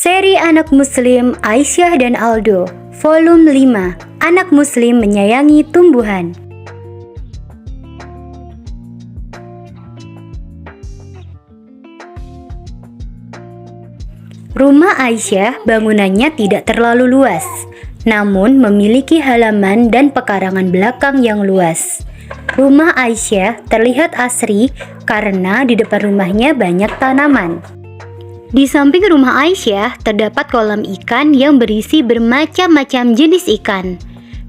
Seri Anak Muslim Aisyah dan Aldo, Volume 5, Anak Muslim Menyayangi Tumbuhan. Rumah Aisyah bangunannya tidak terlalu luas, namun memiliki halaman dan pekarangan belakang yang luas. Rumah Aisyah terlihat asri karena di depan rumahnya banyak tanaman. Di samping rumah Aisyah terdapat kolam ikan yang berisi bermacam-macam jenis ikan.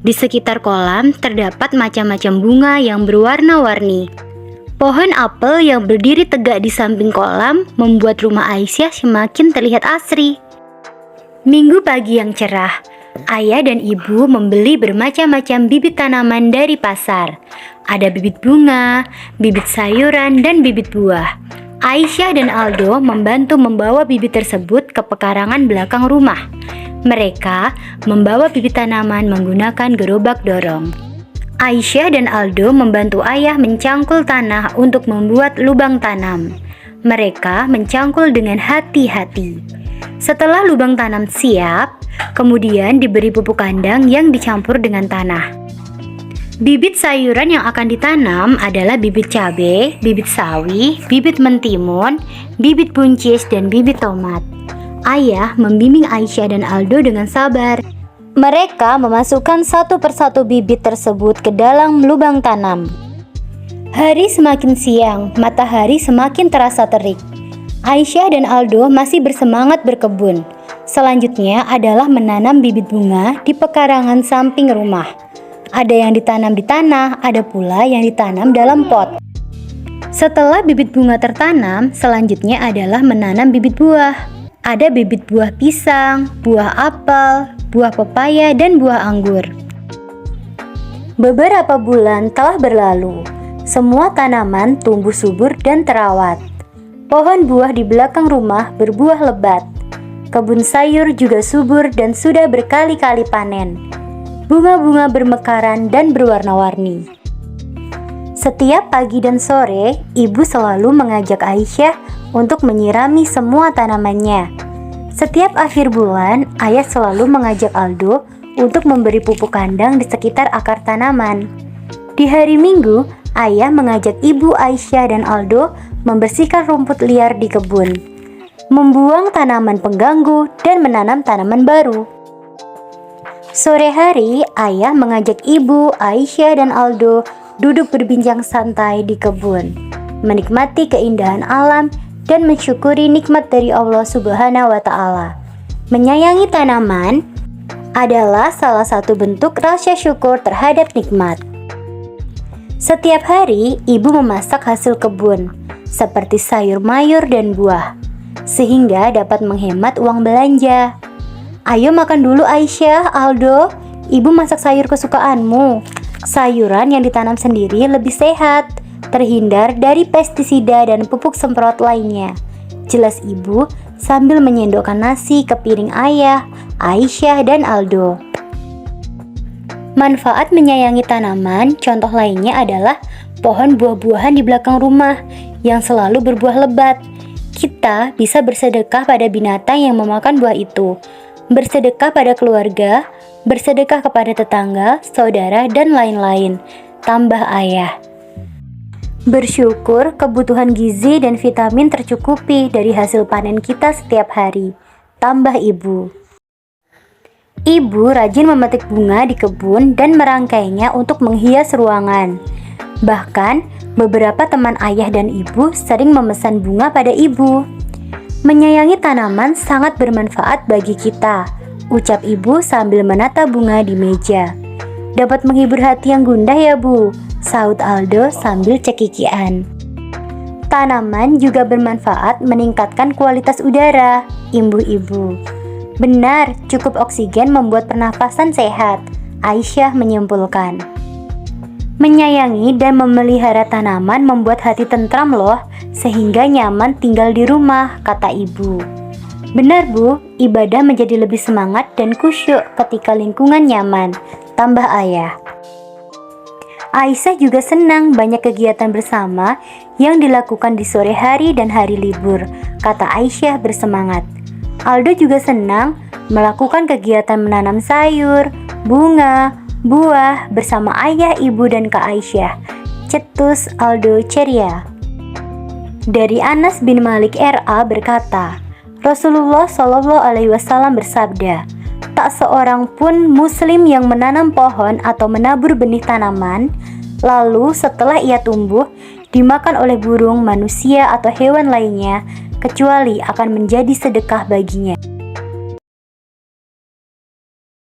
Di sekitar kolam terdapat macam-macam bunga yang berwarna-warni. Pohon apel yang berdiri tegak di samping kolam membuat rumah Aisyah semakin terlihat asri. Minggu pagi yang cerah, ayah dan ibu membeli bermacam-macam bibit tanaman dari pasar. Ada bibit bunga, bibit sayuran, dan bibit buah. Aisyah dan Aldo membantu membawa bibit tersebut ke pekarangan belakang rumah. Mereka membawa bibit tanaman menggunakan gerobak dorong. Aisyah dan Aldo membantu ayah mencangkul tanah untuk membuat lubang tanam. Mereka mencangkul dengan hati-hati. Setelah lubang tanam siap, kemudian diberi pupuk kandang yang dicampur dengan tanah. Bibit sayuran yang akan ditanam adalah bibit cabai, bibit sawi, bibit mentimun, bibit buncis, dan bibit tomat. Ayah membimbing Aisyah dan Aldo dengan sabar. Mereka memasukkan satu persatu bibit tersebut ke dalam lubang tanam. Hari semakin siang, matahari semakin terasa terik. Aisyah dan Aldo masih bersemangat berkebun. Selanjutnya adalah menanam bibit bunga di pekarangan samping rumah. Ada yang ditanam di tanah, ada pula yang ditanam dalam pot. Setelah bibit bunga tertanam, selanjutnya adalah menanam bibit buah. Ada bibit buah pisang, buah apel, buah pepaya, dan buah anggur. Beberapa bulan telah berlalu. Semua tanaman tumbuh subur dan terawat. Pohon buah di belakang rumah berbuah lebat. Kebun sayur juga subur dan sudah berkali-kali panen. Bunga-bunga bermekaran dan berwarna-warni. Setiap pagi dan sore, ibu selalu mengajak Aisyah untuk menyirami semua tanamannya. Setiap akhir bulan, ayah selalu mengajak Aldo untuk memberi pupuk kandang di sekitar akar tanaman. Di hari Minggu, ayah mengajak ibu Aisyah dan Aldo membersihkan rumput liar di kebun, membuang tanaman pengganggu, dan menanam tanaman baru. Sore hari, ayah mengajak ibu, Aisyah, dan Aldo duduk berbincang santai di kebun, menikmati keindahan alam dan mensyukuri nikmat dari Allah Subhanahu wa Ta'ala. Menyayangi tanaman adalah salah satu bentuk rasa syukur terhadap nikmat. Setiap hari, ibu memasak hasil kebun, seperti sayur mayur dan buah, sehingga dapat menghemat uang belanja. Ayo makan dulu Aisyah, Aldo. Ibu masak sayur kesukaanmu. Sayuran yang ditanam sendiri lebih sehat, terhindar dari pestisida dan pupuk semprot lainnya. Jelas ibu sambil menyendokkan nasi ke piring ayah, Aisyah, dan Aldo. Manfaat menyayangi tanaman, contoh lainnya adalah pohon buah-buahan di belakang rumah yang selalu berbuah lebat. Kita bisa bersedekah pada binatang yang memakan buah itu, bersedekah pada keluarga, bersedekah kepada tetangga, saudara, dan lain-lain. Tambah ayah. Bersyukur kebutuhan gizi dan vitamin tercukupi dari hasil panen kita setiap hari. Tambah ibu. Ibu rajin memetik bunga di kebun dan merangkainya untuk menghias ruangan. Bahkan, beberapa teman ayah dan ibu sering memesan bunga pada ibu. Menyayangi tanaman sangat bermanfaat bagi kita, ucap ibu sambil menata bunga di meja. Dapat menghibur hati yang gundah ya bu, saut Aldo sambil cekikian. Tanaman juga bermanfaat meningkatkan kualitas udara, imbuh ibu. Benar, cukup oksigen membuat pernafasan sehat, Aisyah menyimpulkan. Menyayangi dan memelihara tanaman membuat hati tentram loh, sehingga nyaman tinggal di rumah, kata ibu. Benar bu, ibadah menjadi lebih semangat dan khusyuk ketika lingkungan nyaman, tambah ayah. Aisyah juga senang banyak kegiatan bersama yang dilakukan di sore hari dan hari libur, kata Aisyah bersemangat. Aldo juga senang melakukan kegiatan menanam sayur, bunga, buah bersama ayah, ibu, dan Kak Aisyah. Cetus Aldo ceria. Dari Anas bin Malik RA berkata, Rasulullah Shallallahu Alaihi Wasallam bersabda, tak seorang pun muslim yang menanam pohon atau menabur benih tanaman, lalu setelah ia tumbuh, dimakan oleh burung, manusia, atau hewan lainnya, kecuali akan menjadi sedekah baginya.